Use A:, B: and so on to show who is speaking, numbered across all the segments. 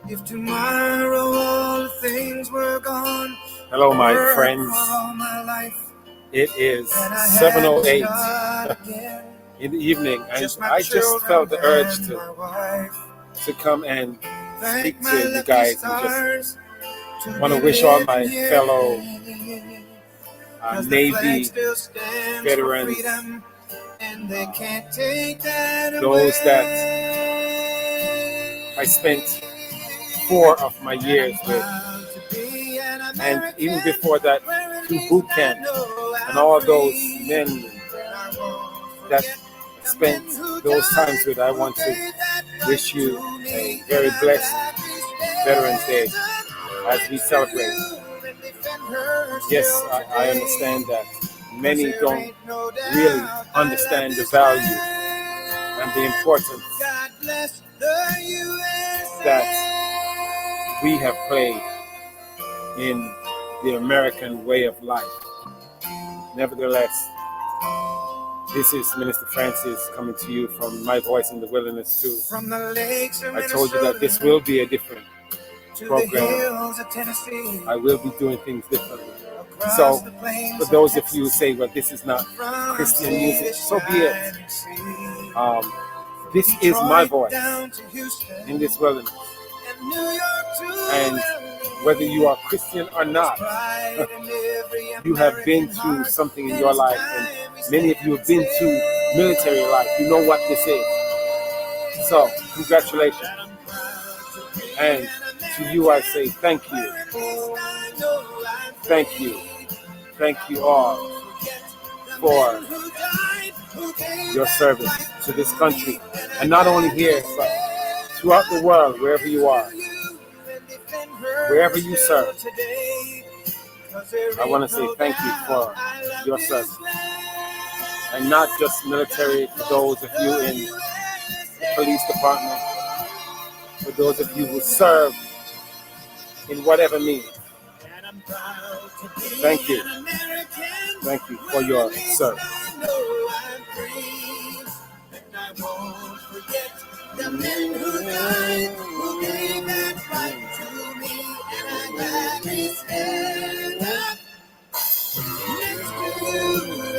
A: If tomorrow all things were gone.
B: Hello, my friends. It is 7:08 in the evening, and I just felt the urge to come and speak to you guys and just want to wish all my fellow Navy veterans, those that I spent 4 of my years with, and even before that, through boot camp, and all those men that spent those times with. I want to wish you a very blessed Veterans Day as we celebrate. Yes, I understand that many don't really understand the value and the importance that we have played in the American way of life. Nevertheless, this is Minister Francis coming to you from My Voice in the Wilderness too. I told you that this will be a different program. I will be doing things differently. So, for those of you who say, well, this is not Christian music, so be it. This is my voice in this wilderness. And whether you are Christian or not, you have been through something in your life, and many of you have been through military life. You know what this is. So, congratulations. And to you I say thank you. Thank you. Thank you all for your service to this country. And not only here, but throughout the world, wherever you are, wherever you serve. I want to say thank you for your service. And not just military, for those of you in the police department, for those of you who serve in whatever means. Thank you. Thank you for your service. The men who died, who gave that right to me, and I gladly stand up next to you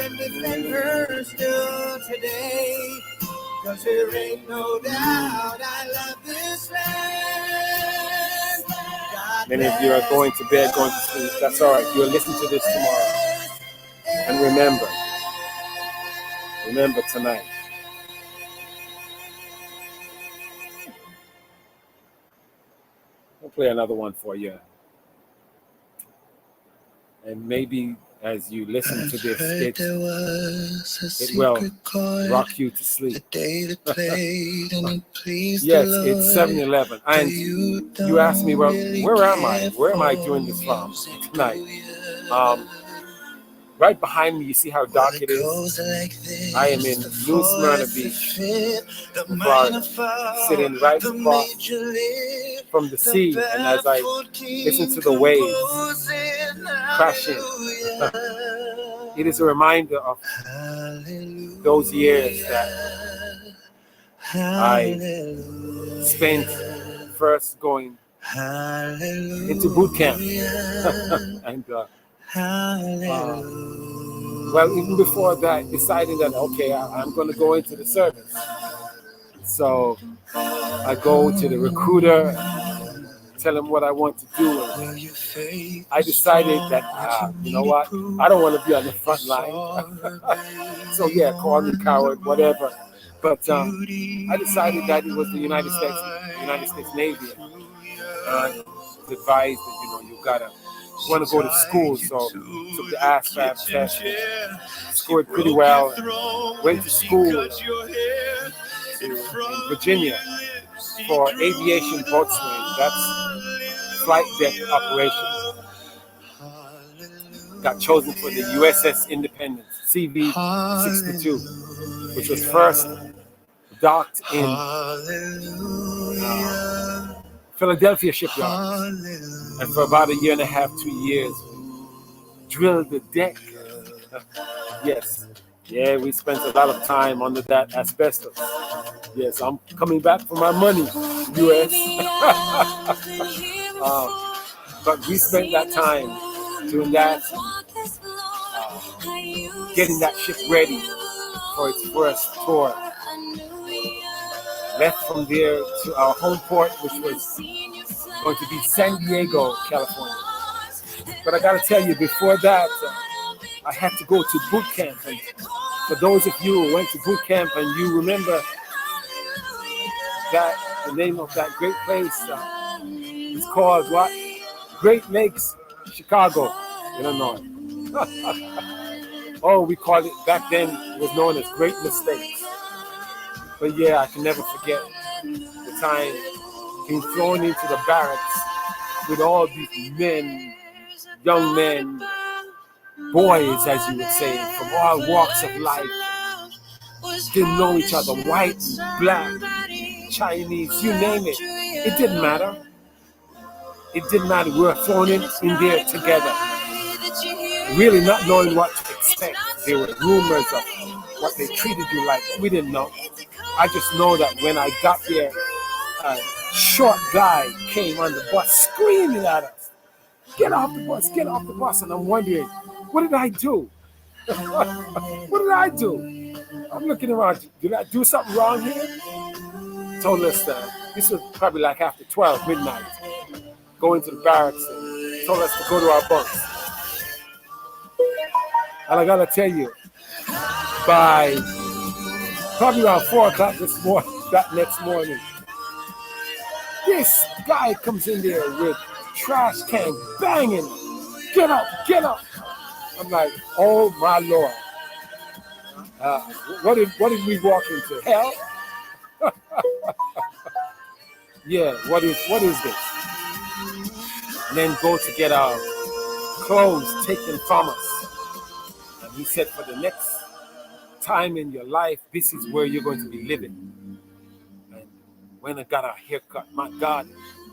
B: and defend her still today. 'Cause there ain't no doubt I love this land. Many of you are going to bed, going to sleep. That's all right. You'll listen to this tomorrow. And remember tonight. I'll play another one for you. And maybe as you listen to this, it will rock you to sleep. Yes, it's 7-11. And you ask me, well, where am I? Where am I doing this from tonight? Right behind me, you see how dark it is? I am in New Smyrna Beach, Florida, sitting right across from the sea. And as I listen to the waves crashing, it is a reminder of those years that I spent first going into boot camp. And well, even before that, deciding that, okay, I'm going to go into the service. So I go to the recruiter, tell him what I want to do. And I decided that, you know what, I don't want to be on the front line. So yeah, call me coward, whatever. But I decided that it was the United States Navy. I was advised that, you gotta want to go to school, so took the ASVAB test, scored pretty well, went to school in Virginia for aviation boatswain. That's flight deck operation. Got chosen for the USS Independence, CV-62, which was first docked in Philadelphia shipyard, and for about 1.5 years, 2 years, drilled the deck. Yes, Yeah, we spent a lot of time under that asbestos. Yes, I'm coming back for my money, US. But we spent that time doing that, getting that ship ready for its first tour. Left from there to our home port, which was going to be San Diego, California. But I gotta tell you, before that, I had to go to boot camp. And for those of you who went to boot camp and you remember that the name of that great place is called what? Great Lakes, Chicago, Illinois. Oh, we called it back then. It was known as Great Mistakes. But yeah, I can never forget the time being thrown into the barracks with all these men, young men, boys, as you would say, from all walks of life. Didn't know each other, white, black, Chinese, you name it. It didn't matter. It didn't matter. We were thrown in there together, really not knowing what to expect. There were rumors of what they treated you like. We didn't know. I just know that when I got there, a short guy came on the bus screaming at us, "Get off the bus, get off the bus." And I'm wondering, what did I do? What did I do? I'm looking around, did I do something wrong here? Told us that this was probably like after 12 midnight, going to the barracks and told us to go to our bunks. And I gotta tell you, by probably around 4 o'clock that next morning, this guy comes in there with trash can banging. Get up, get up. I'm like, oh my Lord. What did we walk into? Hell? Yeah, what is this? And then go to get our clothes taken from us. And he said, for the next time in your life, this is where you're going to be living. And when I got our haircut, my God,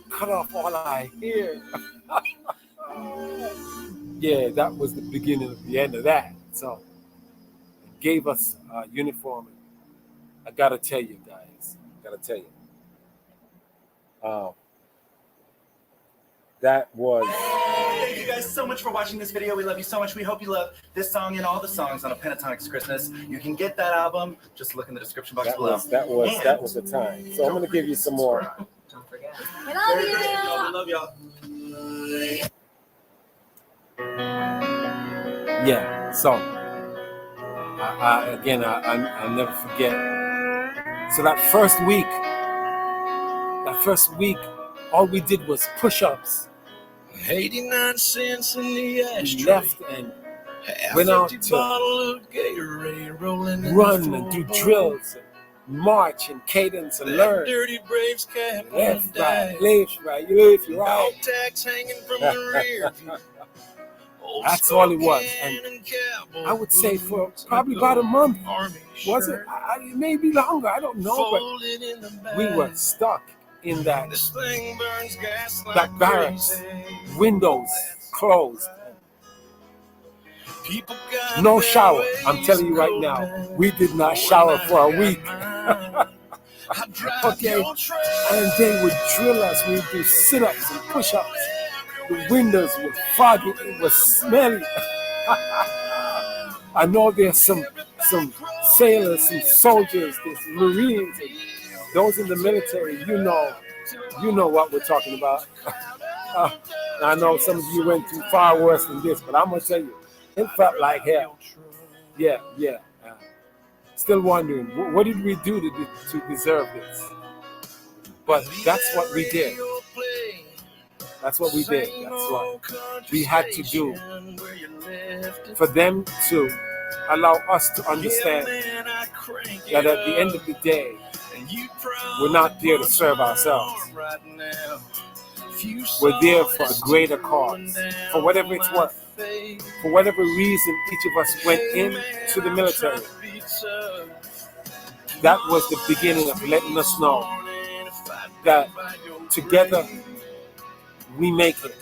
B: cut off all our hair. Yeah, that was the beginning of the end of that. So it gave us a uniform. I gotta tell you guys, that was.
C: Thank you guys so much for watching this video. We love you so much. We hope you love this song and all the songs on A Pentatonics Christmas. You can get that album. Just look in the description box below.
B: That was the time. So I'm gonna give you some more.
C: Don't forget.
D: We love you.
C: We love y'all.
B: Yeah. So I'll never forget. So that first week, all we did was push-ups.
A: 89 cents in the ashtray.
B: We left and went out to run and do drills, and march and cadence and learn.
A: Dirty Braves cap
B: Left, right, left, right, left, right.
A: tags hanging from the rear view.
B: That's all it was. And I would say for probably about a month, was it? Maybe longer, I don't know, but we were stuck in that barracks, windows closed, no shower. I'm telling you right now, we did not shower for a week. Okay, and they would drill us. We would do sit-ups and push-ups. The windows were foggy. It was smelly. I know there's some sailors, some soldiers, there's Marines, and those in the military. You know what we're talking about. I know some of you went through far worse than this, but I'm gonna tell you, it felt like hell. Yeah. Still wondering, what did we do to deserve this? But that's what we did. That's what we did. That's what we had to do for them to allow us to understand that at the end of the day, we're not there to serve ourselves. We're there for a greater cause, for whatever it's worth. For whatever reason each of us went into the military, that was the beginning of letting us know that together we make it,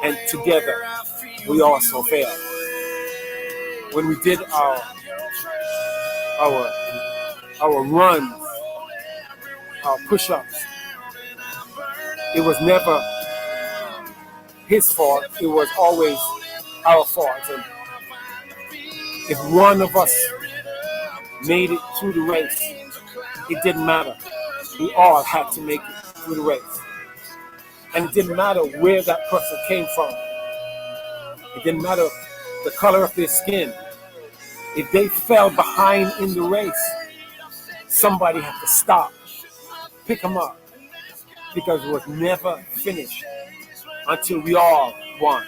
B: and together we also fail. when we did our runs, our push-ups, it was never his fault. It was always our fault. And if one of us made it through the race, it didn't matter. We all had to make it through the race. And it didn't matter where that person came from. It didn't matter the color of their skin. If they fell behind in the race, somebody had to stop, pick them up, because it was never finished until we all won,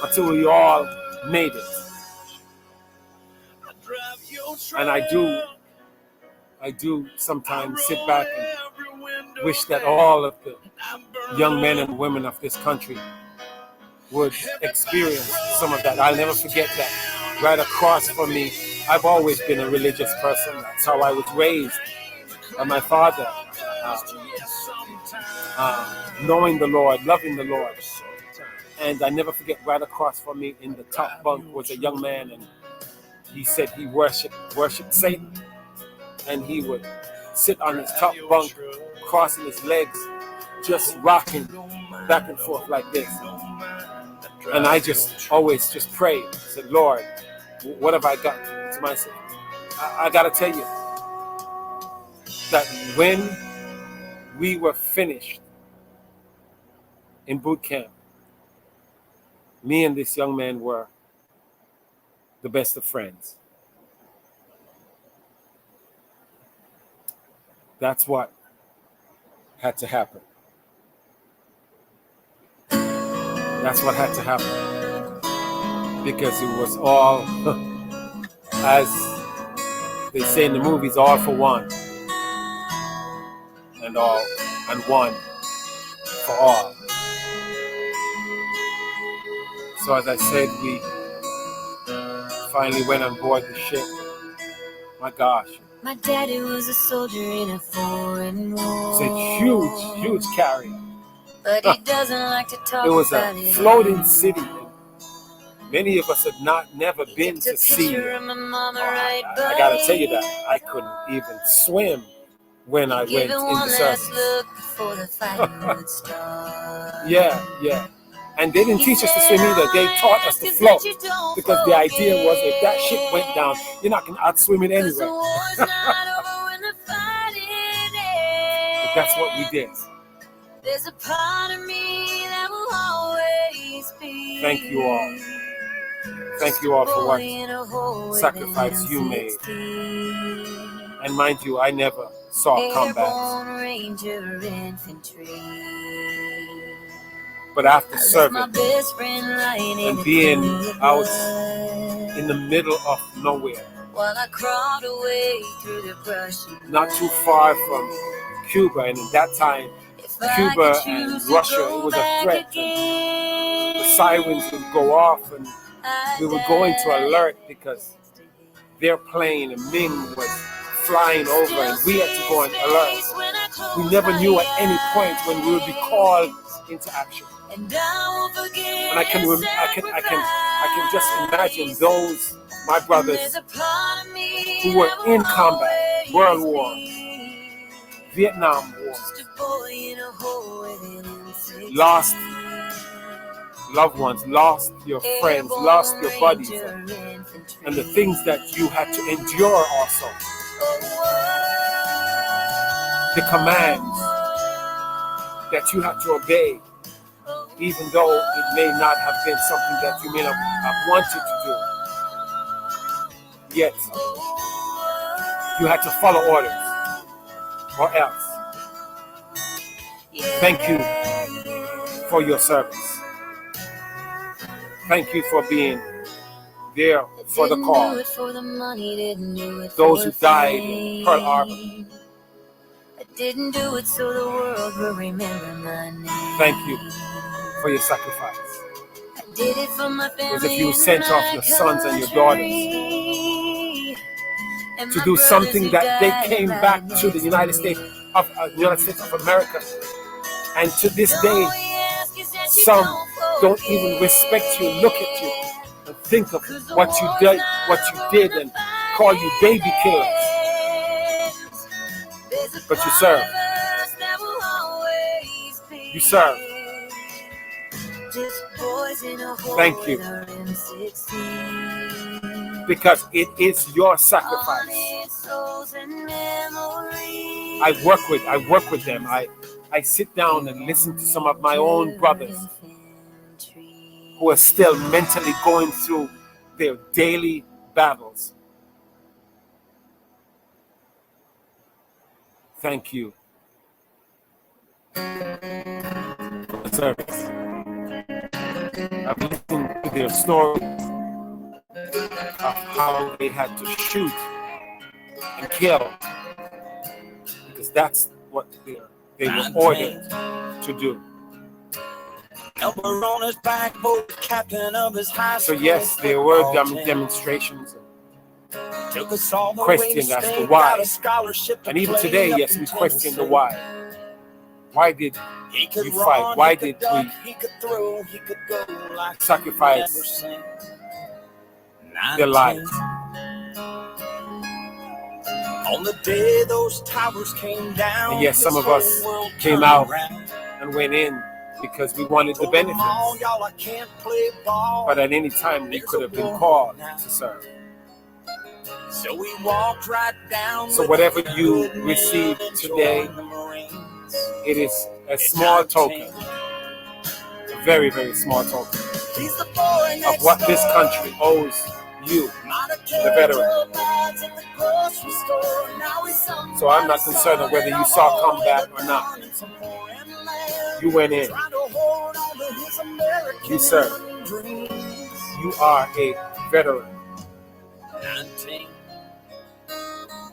B: until we all made it. And I do sometimes sit back and wish that all of the young men and women of this country would experience some of that. I'll never forget that. Right across from me, I've always been a religious person. That's how I was raised by my father, knowing the Lord, loving the Lord. And I never forget, right across from me in the top bunk was a young man, and he said he worshipped Satan, and he would sit on his top bunk, crossing his legs, just rocking back and forth like this. And I just always just prayed, said, Lord, what have I got to myself? I got to tell you that when we were finished in boot camp, me and this young man were the best of friends. That's what had to happen. That's what had to happen. Because it was all, as they say in the movies, all for one. And one for all. So as I said, we finally went on board the ship. My gosh.
D: My daddy was a soldier in a foreign war.
B: It's a huge carrier.
D: But he doesn't like to talk
B: it was
D: about
B: a
D: it.
B: floating city. Many of us had never been to sea.
D: I
B: I gotta tell you that I couldn't even swim when I went in the service. Yeah. And they didn't teach us to swim either. They taught us to float, because the idea was if that ship went down, you're not gonna outswim it anyway. But that's what we did.
D: There's a part of me that will always be.
B: Thank you all. Thank you all for what sacrifice you made. And mind you, I never saw combat. But after serving and being out in the middle of nowhere, not too far from Cuba, and at that time, Cuba and Russia, it was a threat. And the sirens would go off, and we would go into alert because their plane, a Ming, was flying over, and we had to go on alert. We never knew at any point when we would be called into action. And I can just imagine those, my brothers, who were in combat, World War, Vietnam War, lost loved ones, lost your friends, lost your buddies, and the things that you had to endure also. The commands that you had to obey, even though it may not have been something that you may not have wanted to do. Yet, you had to follow orders, or else. Thank you for your service. Thank you for being there for the cause. Those who died in Pearl Harbor.
D: I didn't do it so the world will remember my name.
B: Thank you for your sacrifice.
D: I did it for my family.
B: Because if you sent off your sons and your daughters to do something that they came back to the United States of America, and to this day, some don't even respect you, look at you, and think of what you did, and call you baby killers. But you serve. You serve. Thank you. Because it is your sacrifice. I work with them. I sit down and listen to some of my own brothers who are still mentally going through their daily battles. Thank you for the service. I've listened to their stories of how they had to shoot and kill, because that's what they were ordered to do. So yes, there were demonstrations, questions as to why. And even today, yes, we question the why. Why did you fight? Why did we sacrifice their lives? On the day those towers came down, and yes, some of us came out and went in because we wanted the benefits. But at any time, we could have been called to serve. So we walked right down. So whatever you receive today, it is a small token, a very, very small token of what this country owes you, the veteran. So I'm not concerned of whether you saw combat or not. You went in. You served. You are a veteran.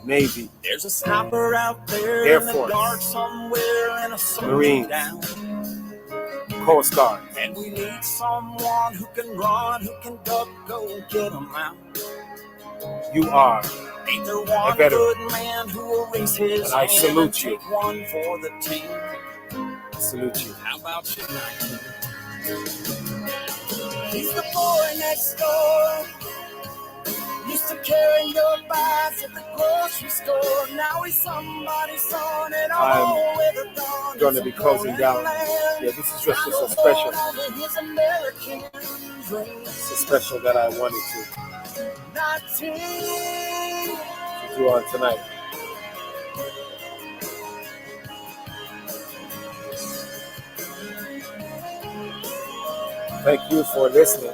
B: Navy, there's a sniper out there, Air Force, Marines, Coast Guard, and we need someone who can run, who can duck, go get them out. You are a veteran, and I salute you. I salute you. How about you? He's the boy next door. Used to carry your bags at the grocery store. Now he's somebody's son, and I'm going to be closing down. Yeah, this is just a special. It's a special that I wanted to do on tonight. Thank you for listening.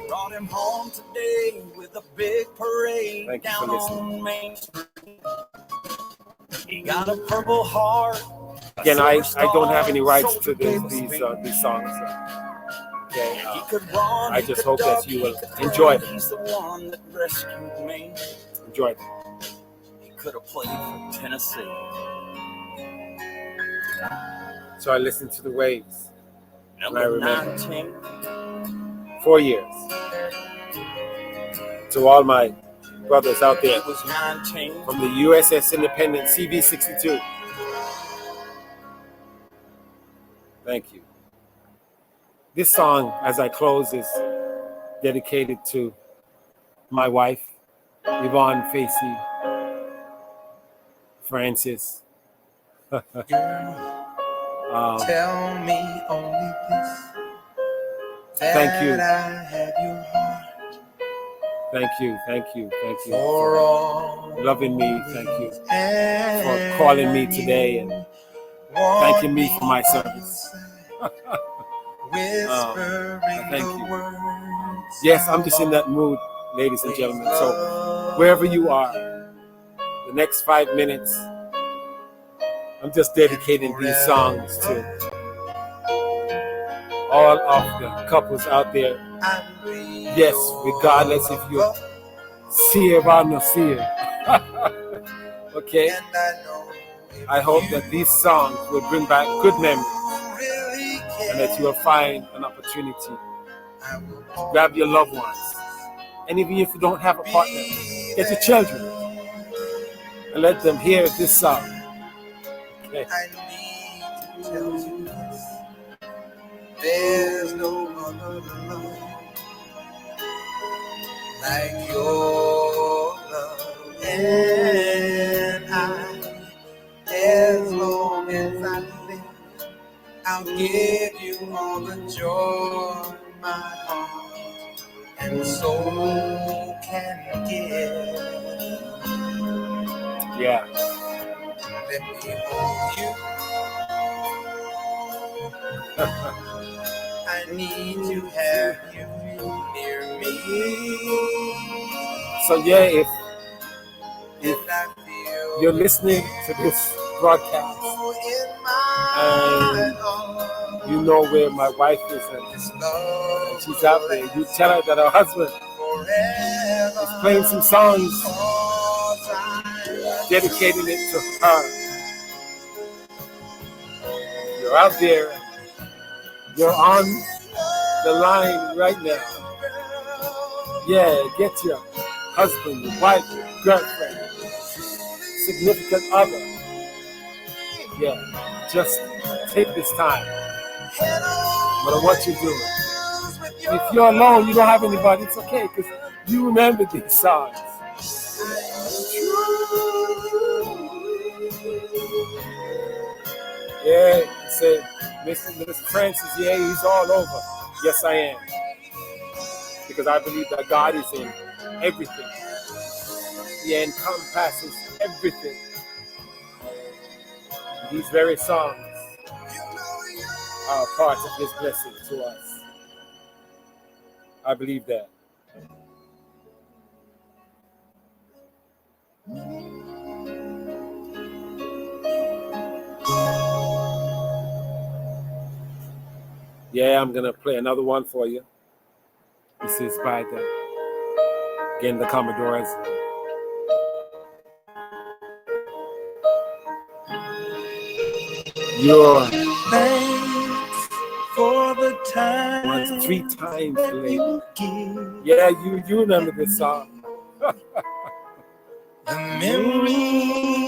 B: Brought him home today with a big parade down on Main Street. He got a Purple Heart. Again, I don't have any rights to these songs. Okay, I just hope that you will enjoy them. He's the one that rescued me. Enjoy them. He could have played for Tennessee. So I listened to the Waves. And I remember 4 years. To all my brothers out there from the USS Independent CV-62. Thank you. This song, as I close, is dedicated to my wife, Yvonne Facey, Francis. Tell me only this. Thank you. Thank you for loving me. Thank you for calling me today and thanking me for my service. Thank you. Yes, I'm just in that mood, ladies and gentlemen. So wherever you are, the next 5 minutes, I'm just dedicating these songs to all of the couples out there. Yes, regardless if you're seer or not seer. Okay? I hope that these songs will bring back good memories and that you will find an opportunity to grab your loved ones. And even if you don't have a partner, get your children and let them hear this song. Okay?
A: There's no other love like your love. And as long as I live, I'll give you all the joy my heart and soul can give.
B: Yeah.
A: Let me hold you. I need to have you near me.
B: So yeah, if
A: And I feel
B: you're listening to this broadcast
A: in my
B: and
A: arms,
B: you know where my wife is and she's out there, you tell her that her husband is playing some songs, dedicating it to her. You're out there, you're on the line right now. Yeah, get your husband, your wife, your girlfriend, significant other. Yeah, just take this time. No matter what you're doing. If you're alone, you don't have anybody, it's okay, because you remember these songs. Yeah, you say, Mr. Francis, yeah, he's all over. Yes, I am. Because I believe that God is in everything. He encompasses everything. These very songs are parts of His blessing to us. I believe that. Yeah, I'm gonna play another one for you. This is by the Commodores. You're
A: thanks for the time.
B: once 3 times late. Yeah, you remember this song.
A: The memories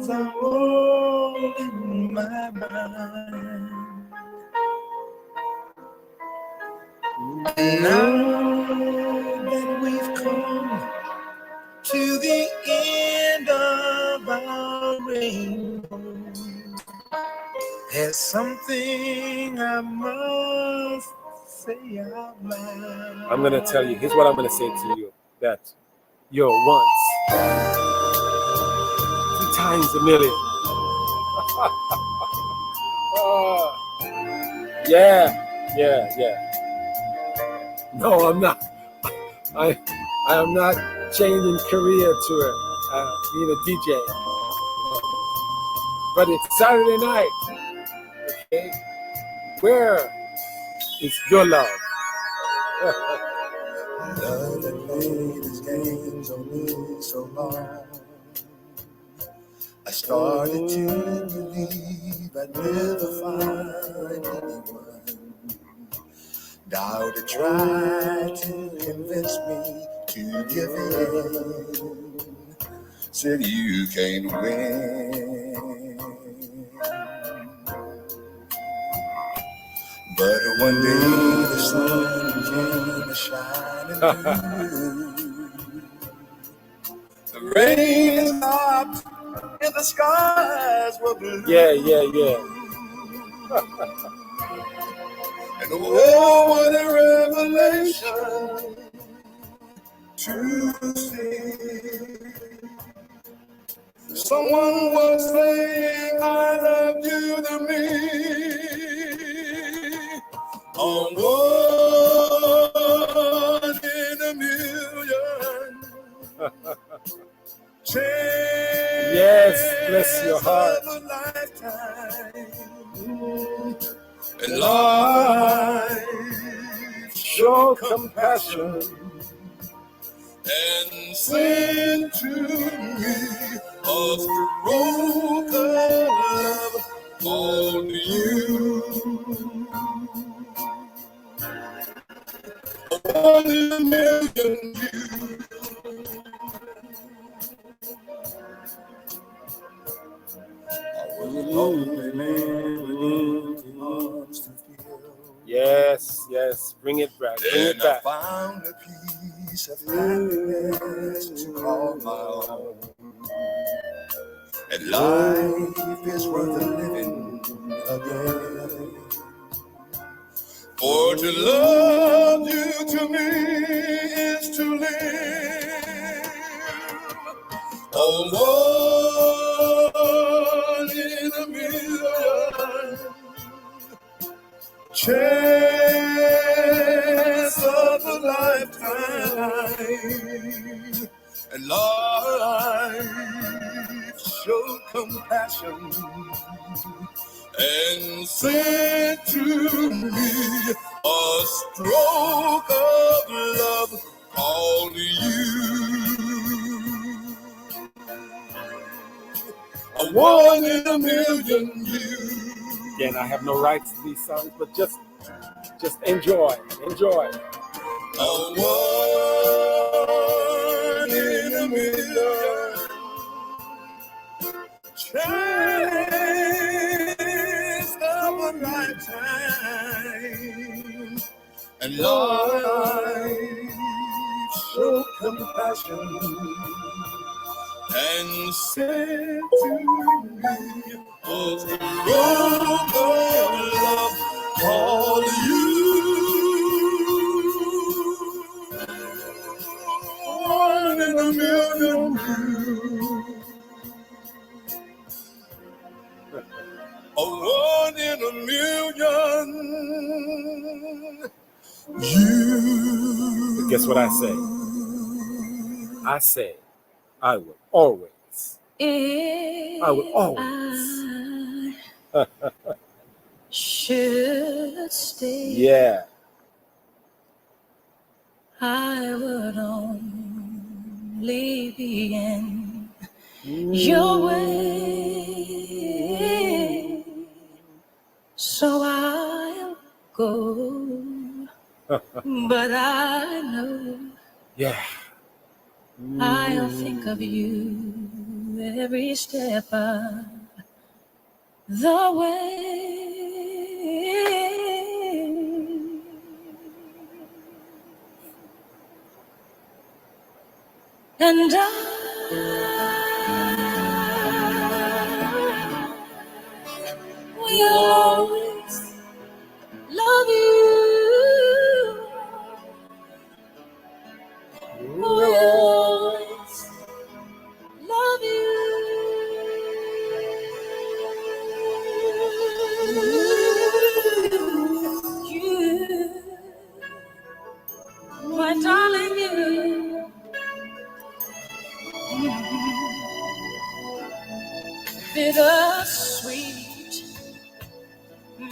A: are all in my mind. And now that we've come to the end of our rainbow, there's something I must say out loud.
B: I'm gonna tell you, here's what I'm gonna say to you. That you're once 3 times a million. Yeah. No, I'm not. I am not changing career to being a DJ. But it's Saturday night. Okay, where is your love?
A: Love that played its games on me so long. I started to believe I'd never find anyone. Doubt it tried to convince me to give in. Said you can't win. But one day the sun came a shining through. The rain stopped and the skies were blue.
B: Yeah.
A: And oh, what a revelation to see. Someone was saying I love you to me. On one in a million.
B: Yes, bless your heart.
A: And life show compassion and send to me a broken love on you. 1 in a million views. I was a lonely man with arms to fill.
B: Yes, bring it back.
A: Then I found a peace piece of happiness to call my own. And life is worth the living again. For to love you to me is to live. Oh, one in a million chance of a lifetime. And life showed compassion and sent to me a stroke of love called you. A one in a million you.
B: Again, I have no rights to these songs, but just enjoy.
A: A one in a million chance of a lifetime. And life showed compassion and said to me, a stroke of love called you. One in a million you. A one in a million you.
B: But guess what I say? I say, I will always.
D: Should stay.
B: Yeah.
D: I would only be in your way. So I'll go. But I know.
B: Yeah.
D: I'll think of you every step of the way. And I will always love you. Will always love you. My darling, you. Bittersweet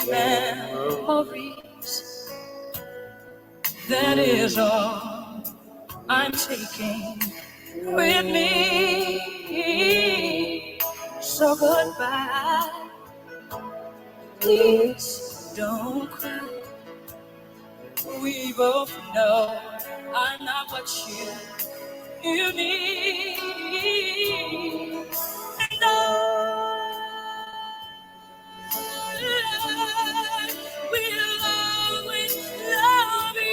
D: memories. That is all I'm taking with me. So goodbye. Please don't cry. We both know I'm not what you need. And I will always love you.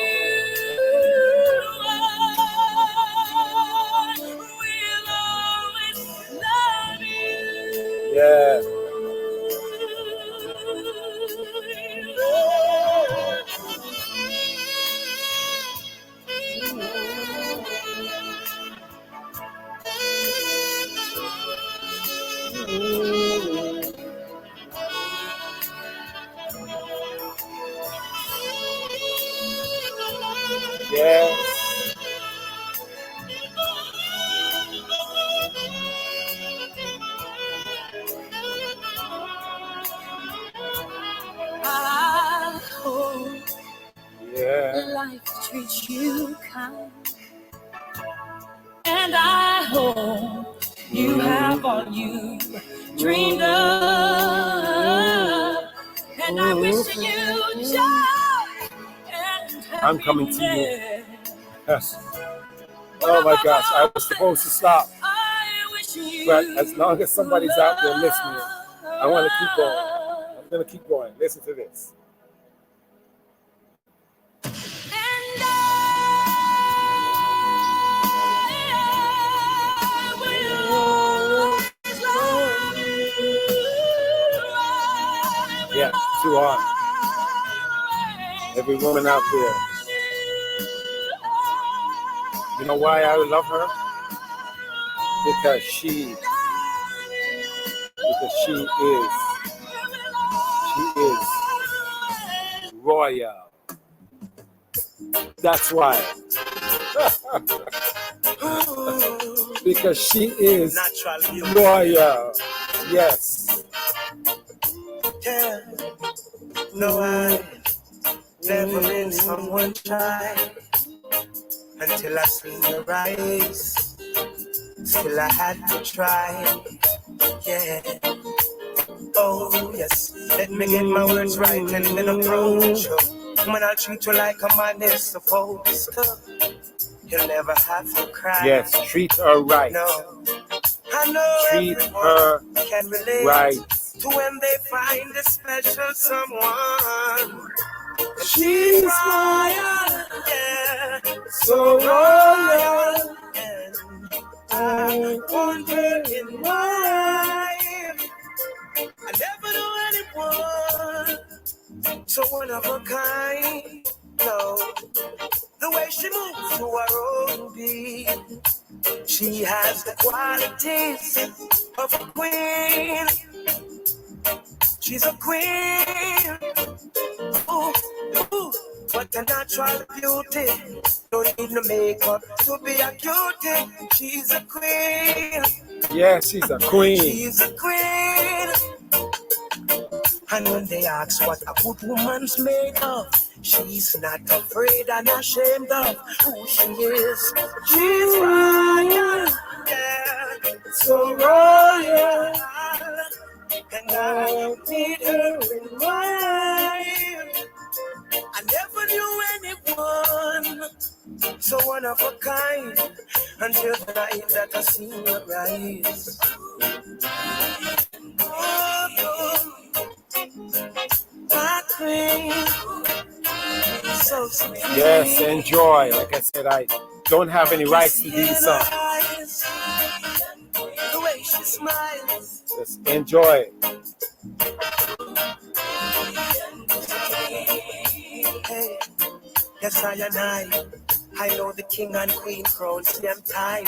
D: I will always love you.
B: Yeah. Yes.
D: I hope life treats you kind, and I hope you have all you dreamed of, and I wish you joy and
B: I'm coming to you.
D: happiness.
B: Oh my gosh, I was supposed to stop.
D: I wish you
B: But as long as somebody's out there listening, I want to keep going. I'm going to keep going. Listen to this.
D: And I
B: Yeah, to all. Every woman out there. You know why I love her? Because she is royal. That's why. Because she is royal. Yes.
A: Yeah. No, I never been someone shy until I seen your eyes. Still I had to try. Yeah. Oh yes. Let me get my words right and then approach you. When I treat you like a man is supposed to, you'll never have to cry.
B: Yes, treat her right.
A: No, I know
B: treat
A: everyone
B: her
A: can relate
B: right.
A: to when they find a special someone. She's royal, yeah, so royal, and I want her in my life. I never knew anyone so one of a kind. No, the way she moves to her own beat, she has the qualities of a queen. She's a queen. Ooh, ooh, what a natural beauty. Don't need no makeup to be a cutie. She's a queen.
B: Yeah, she's a queen.
A: She's a queen. And when they ask what a good woman's made of, she's not afraid and ashamed of who she is. She's royal, yeah, so royal. And I need her in my life. I never knew anyone so one of a kind until the night that I seen your eyes. Oh, my queen, so sweet.
B: Yes, enjoy. Like I said, I don't have any rights to these songs.
A: The way she smiles.
B: Just enjoy.
A: Hey, yes, I know the king and queen crown same time.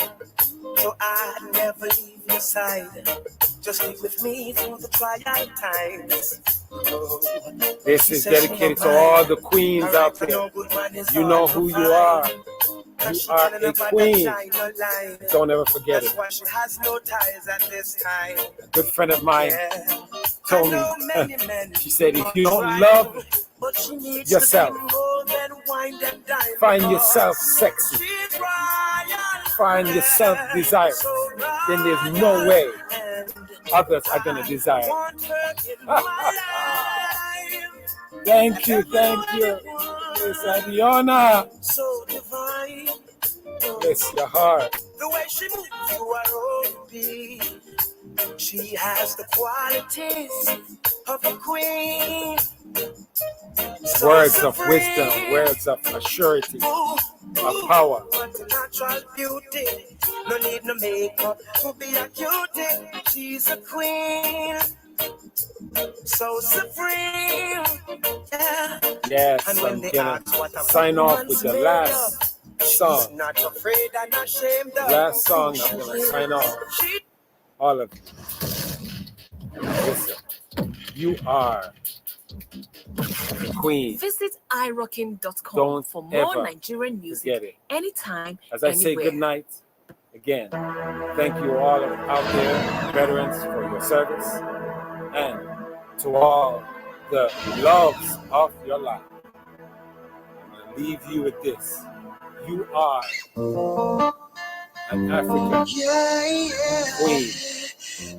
A: So I'd never leave your side. Just stick with me through the trial times.
B: This is dedicated to all the queens out there. You know who you are. You are a queen. Don't ever forget it.
A: She has no ties at this time.
B: A good friend of mine told me, she said, if you don't love yourself, find yourself sexy, find yourself desirous, then there's no way others are going to desire. Thank you. Miss Adiona.
A: So divine.
B: Bless your heart.
A: The way she moves to her own beat, she has the qualities of a queen. So
B: words of wisdom, words of assurity, of power.
A: What a natural beauty. No need no makeup to be a cutie. She's a queen. So supreme. Yeah.
B: Yes,
A: And
B: I'm
A: when they
B: gonna
A: ask what a
B: sign off with the
A: woman's
B: last
A: made of,
B: song.
A: she's not afraid and ashamed of.
B: Last song, I'm gonna sign off. All of you. Listen, you are the queen.
E: Visit irockin.com
B: Don't
E: for more
B: ever
E: Nigerian music
B: forget it.
E: anytime,
B: As I say
E: anywhere.
B: good night, again, thank you all out there, veterans, for your service, and to all the loves of your life. I'm going to leave you with this. You are an African queen.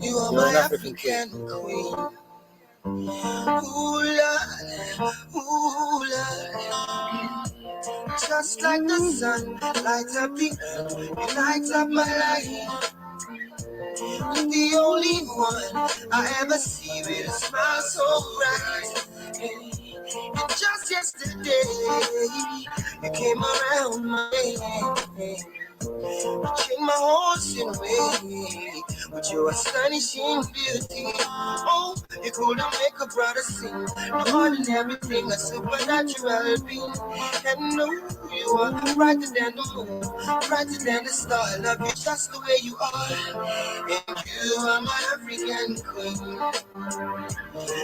A: You are
B: You're
A: my
B: an African
A: African
B: queen.
A: queen. Ooh, Lord. Just like the sun lights up the earth, it lights up my life. You're the only one I ever see with a smile so bright. And just yesterday, you came around my way. You changed my horse in a way. but you're astonishing beauty. Oh, you couldn't make a brother sing. No ordinary thing, a supernatural being. And no, you are brighter than the moon, brighter than the star. I love you just the way you are. And you are my African queen,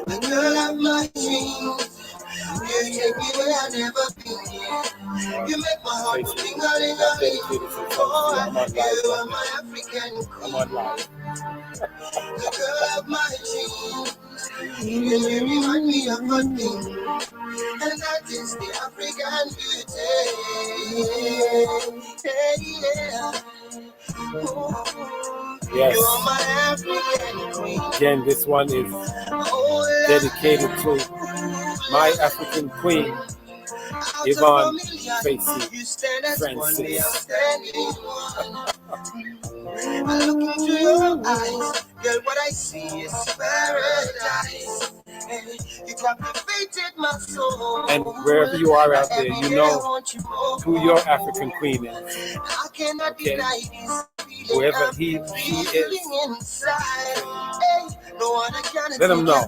A: the girl of my dreams. You take me where I've never been. You make my heart sing a ling a ling. Oh, you are my African queen, the girl of my dreams. You remind me of a thing, and that is the African beauty. Yeah. Oh,
B: Yes.
A: you are my African queen.
B: Again, this one is dedicated to my African queen, Yvonne Tracy Francis.
A: I look into your eyes, girl, what I see is paradise. You captivated my soul.
B: And wherever you are out there, you know who your African queen is. Okay? Whoever she is, let them know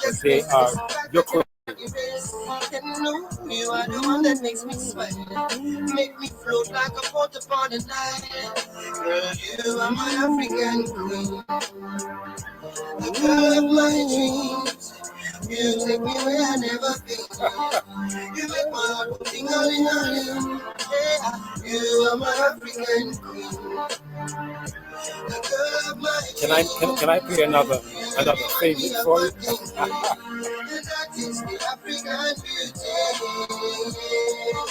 B: that they are your queen.
A: You are the one that makes me sweat, make me float like a boat upon the night. Girl, you are my African queen, the girl of my dreams. You take me where I never been. You make my heart sing a ling a ling. Yeah, you are my African queen, the girl of my dreams.
B: Can I play another favorite for you?
A: That is the African beauty.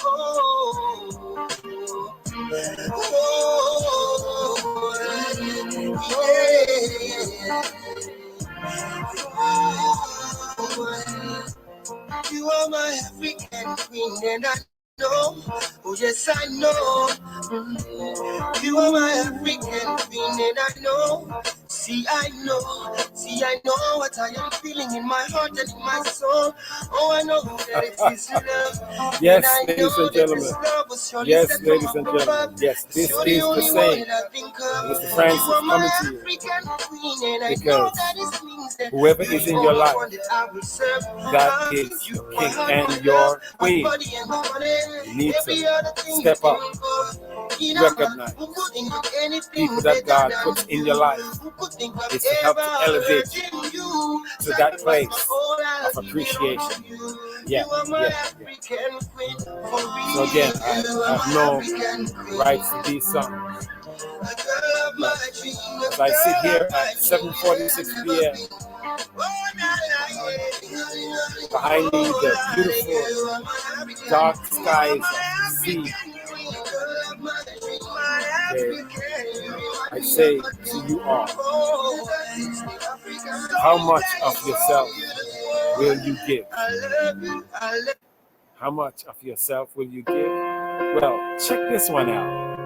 A: Oh, you are my African queen, and I know, oh yes I know. You are my African queen, and I know. See, I know what I am feeling in my heart and in my soul. Oh, I know that it is love.
B: Yes, ladies and gentlemen. Yes, ladies and gentlemen. Yes, this is the same. Mr. Francis coming to you. Because whoever is in your life, that is your king and your queen. You need to step up, recognize people that God puts in your life. Is to help to elevate you to that place of appreciation. Yeah. So again, I have no rights to these songs. As I sit here at 7:46 p.m. behind me, the beautiful dark skies of the sea. I say to you all, how much of yourself will you give? How much of yourself will you give? Well, check this one out.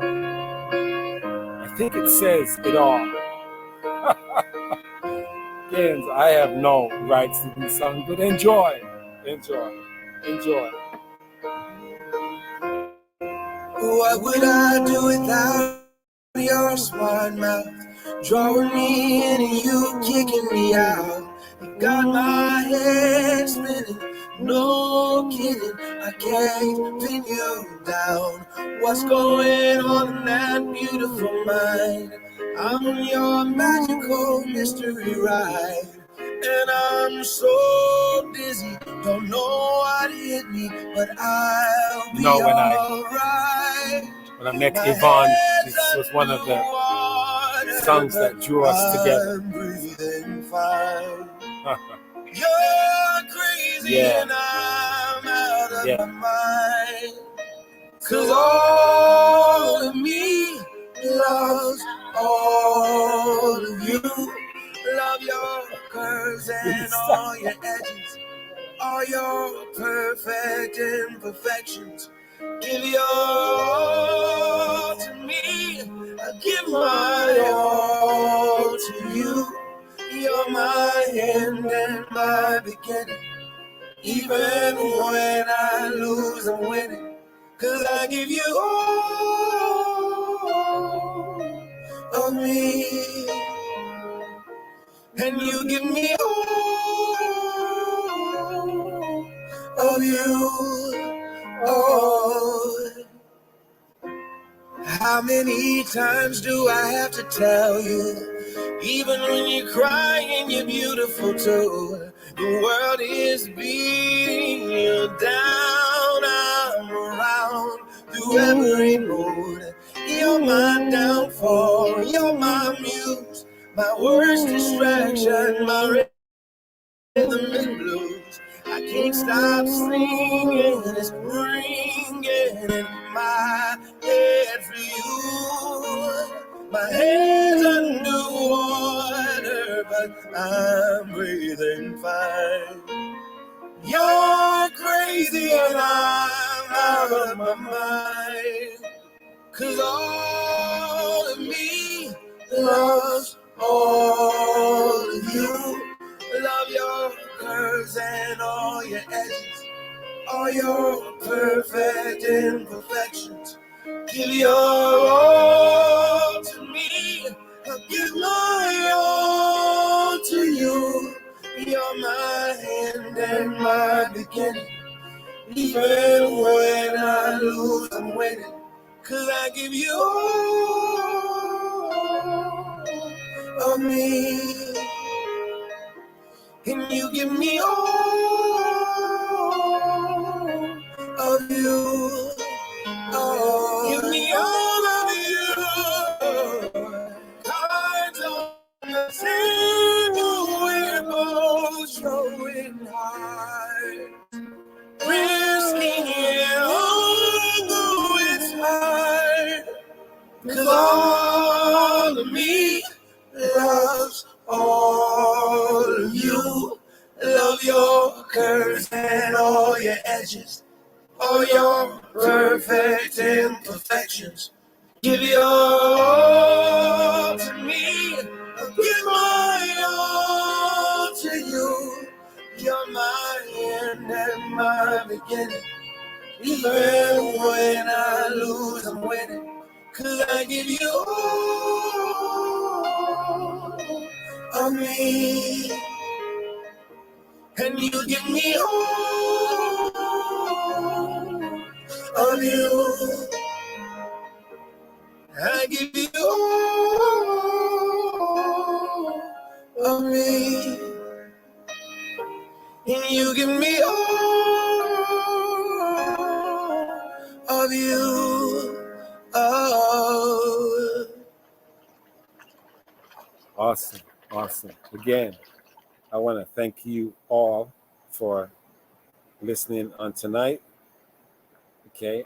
B: I think it says it all. Again, I have no rights to these songs, but enjoy.
A: What would I do without your smart mouth? Drawing me in and you kicking me out. You got my head spinning, no kidding. I can't pin you down. What's going on in that beautiful mind? I'm on your magical mystery ride. And I'm so dizzy, don't know what hit me, but I'll be alright.
B: When I met Yvonne, this was one of the songs that drew us together.
A: You're crazy and I'm out of my mind. 'Cause all of me loves all of you. Love your curves and all your edges, all your perfect imperfections. Give your all to me, I give my all to you. You're my end and my beginning. Even when I lose, I'm winning. 'Cause I give you all of me, and you give me all of you. Oh, how many times do I have to tell you? Even when you're crying, you're beautiful too. The world is beating you down. I'm around through every mood. You're my downfall. You're my muse. My worst distraction. My rhythm and blues. I can't stop singing. It's ringing in my head for you. My head's underwater, but I'm breathing fine. You're crazy and I'm out of my mind. 'Cause all of me loves all of you. Love your curves and all your edges, all your perfect imperfections. Give your all to me, I'll give my all to you. You're my end and my beginning. Even when I lose, I'm winning. 'Cause I give you all of me, and you give me all of you. Oh, give me all of you. Cards on the table, we're both showing heart. Risking it all, though it's hard. 'Cause all of me loves all of you. Love your curves and all your edges, all your perfect imperfections. Give your all to me, give my all to you. You're my end and my beginning. Even when I lose, I'm winning. 'Cause I give you all of me, and you give me all of you. I give you all of me, and you give me all of you. Oh.
B: Awesome, awesome. Again, I want to thank you all for listening on tonight. Okay,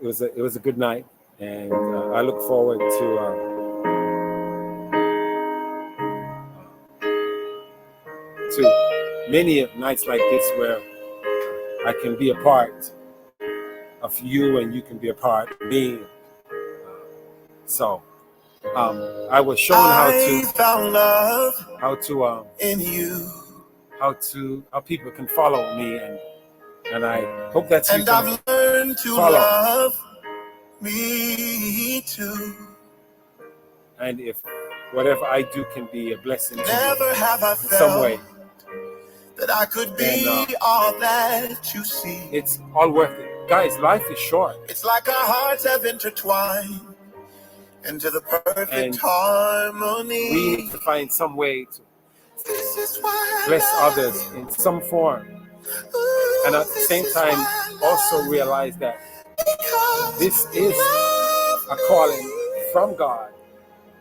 B: it was a good night, and I look forward to many nights like this where I can be a part of you and you can be a part of me. So I was shown how people can follow me, and I hope that you can
A: I've learned to
B: follow
A: love me too.
B: And if whatever I do can be a blessing to
A: Never
B: you
A: have I
B: in some way,
A: that I could be all that you see.
B: It's all worth it. Guys, life is short.
A: It's like our hearts have intertwined into the perfect harmony.
B: We need to find some way to bless others in some form. And at the same time, also realize that this is a calling from God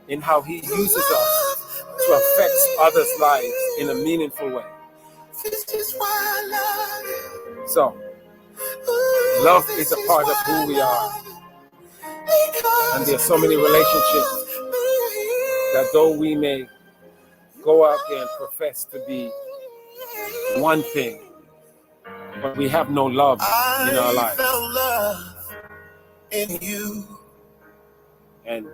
B: in how He uses us to affect others' lives in a meaningful way. So, love is a part of who we are. And there are so many relationships that though we may go out there and profess to be one thing, but we have no love in our lives.
A: I found love in you.
B: And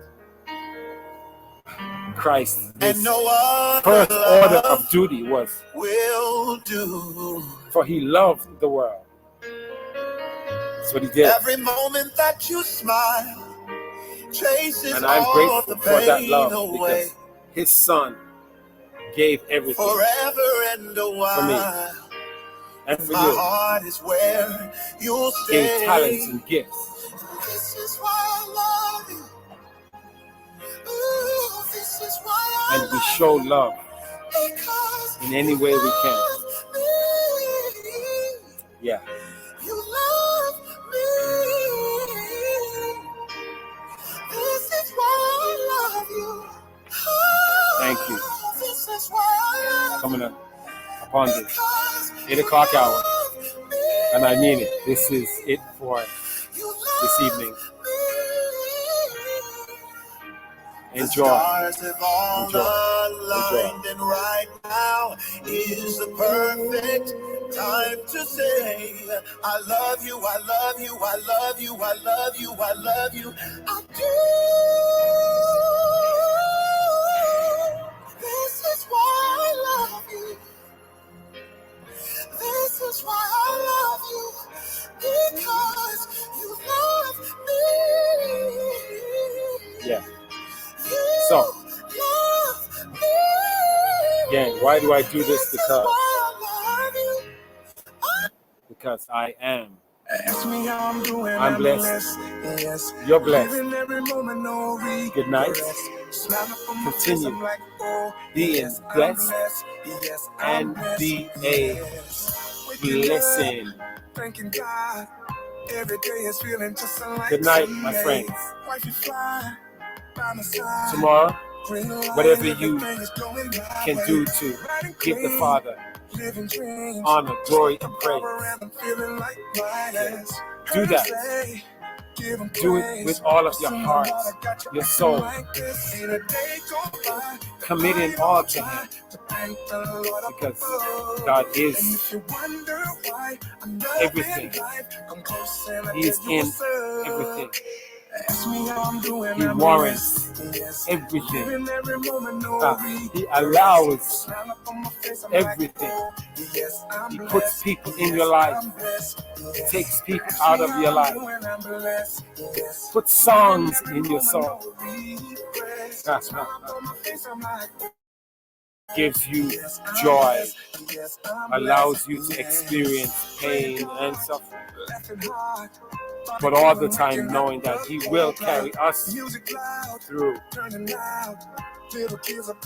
B: Christ, his
A: no
B: first order of duty was
A: will do.
B: For He loved the world. That's what He did.
A: Every moment that you smile, chases
B: And I'm
A: all
B: grateful
A: the
B: for that
A: pain
B: love
A: away.
B: because his son gave everything
A: Forever and a
B: for me
A: while,
B: and for
A: my
B: you.
A: heart is where you'll
B: Gave talents
A: stay.
B: and gifts.
A: This is why I love you. Ooh, this is why I
B: And we
A: love
B: show
A: you.
B: love
A: Because
B: in any way we can.
A: love me.
B: Yeah.
A: You love me. This is why I love you. Oh,
B: Thank you.
A: this is why I love
B: Coming
A: you.
B: up upon this
A: Because
B: 8 o'clock hour.
A: love me.
B: And I mean it. This is it for
A: You
B: this
A: love
B: evening.
A: me.
B: Enjoy.
A: The stars have all
B: Enjoy.
A: aligned, and right now is the perfect time to say, I love you, I love you, I love you, I love you, I love you, I do. This is why I love you. This is why I love you. Because you love me.
B: Yeah.
A: So,
B: So, again, why do I do this? Because I am.
A: Ask me how I'm doing.
B: I'm blessed.
A: Yes.
B: You're blessed.
A: Every moment, no
B: Good night. Continue being blessed and be a blessing.
A: Thanking God. Every day is feeling just like
B: Good night, my friends.
A: Tomorrow,
B: Tomorrow, whatever you can do to give the Father honor, glory, and praise, do that. Do it with all of your heart, your soul, committing all to Him, because God is everything. He is in everything. He warrants everything. He allows everything. He puts people in your life. He takes people out of your life. Puts songs in your soul. Gives you joy. Allows you to experience pain and suffering. But all the time knowing that He will carry us through.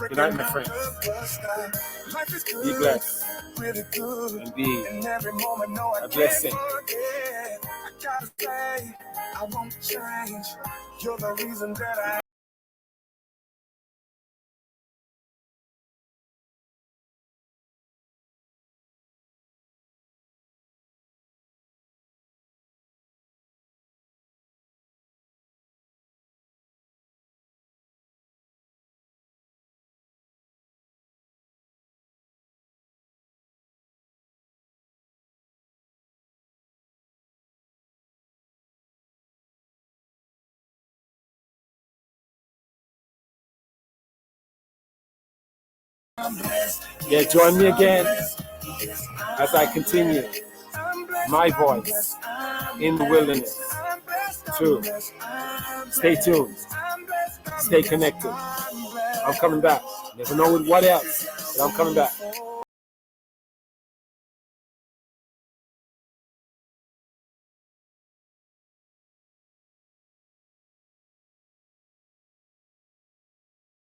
B: Good night, my friends. Be blessed and be a blessing. I won't change. You're the reason that I Yeah, join me again as I continue my voice in the wilderness. Too. Stay tuned. Stay connected. I'm coming back. Never know what else, but I'm coming back.